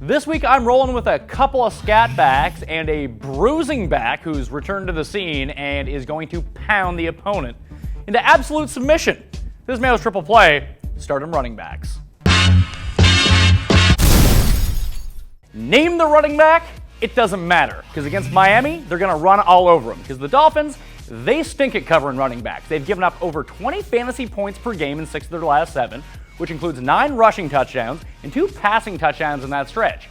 This week I'm rolling with a couple of scat backs and a bruising back who's returned to the scene and is going to pound the opponent into absolute submission. This is Mayo's triple play, stardom running backs. Name the running back, it doesn't matter, because against Miami, they're going to run all over them, because the Dolphins, they stink at covering running backs. They've given up over 20 fantasy points per game in 6 of their last 7, which includes 9 rushing touchdowns and 2 passing touchdowns in that stretch.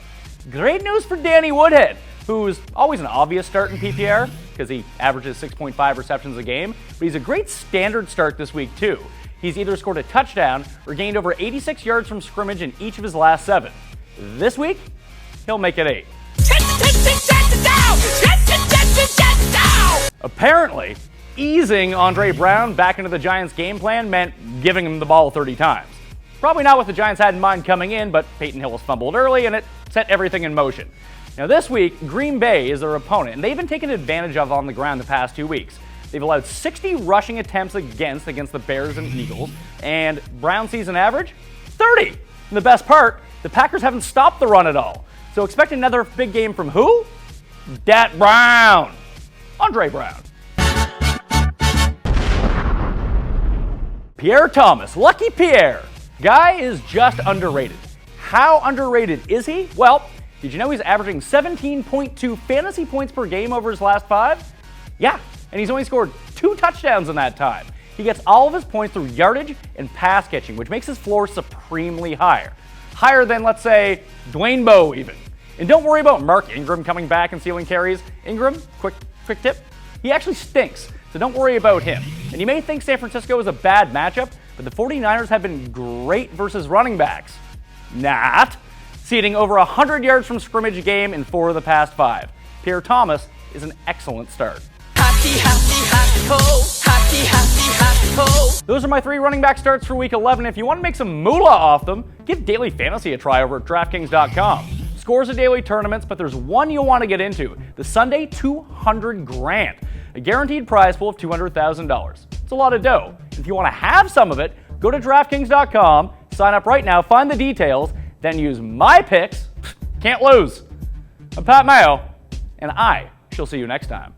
Great news for Danny Woodhead, who's always an obvious start in PPR, because he averages 6.5 receptions a game, but he's a great standard start this week too. He's either scored a touchdown or gained over 86 yards from scrimmage in each of his last 7. This week, he'll make it 8. Apparently, easing Andre Brown back into the Giants' game plan meant giving him the ball 30 times. Probably not what the Giants had in mind coming in, but Peyton Hillis fumbled early and it set everything in motion. Now this week, Green Bay is their opponent, and they've been taken advantage of on the ground the past 2 weeks. They've allowed 60 rushing attempts against the Bears and Eagles, and Brown season average, 30. And the best part, the Packers haven't stopped the run at all. So expect another big game from who? Dat Brown. Andre Brown. Pierre Thomas, Lucky Pierre. Guy is just underrated. How underrated is he? Well, did you know he's averaging 17.2 fantasy points per game over his last 5? Yeah, and he's only scored 2 touchdowns in that time. He gets all of his points through yardage and pass catching, which makes his floor supremely higher. Higher than, let's say, Dwayne Bowe even. And don't worry about Mark Ingram coming back and stealing carries. Ingram, quick tip, he actually stinks, so don't worry about him. And you may think San Francisco is a bad matchup, but the 49ers have been great versus running backs. Not. Ceding over 100 yards from scrimmage a game in 4 of the past 5. Pierre Thomas is an excellent start. Those are my 3 running back starts for week 11. If you want to make some moolah off them, give daily fantasy a try over at DraftKings.com. Scores of daily tournaments, but there's one you'll want to get into, the Sunday 200 grand, a guaranteed prize pool of $200,000. It's a lot of dough. If you want to have some of it, go to DraftKings.com, sign up right now, find the details, then use my picks. Can't lose. I'm Pat Mayo, and I shall see you next time.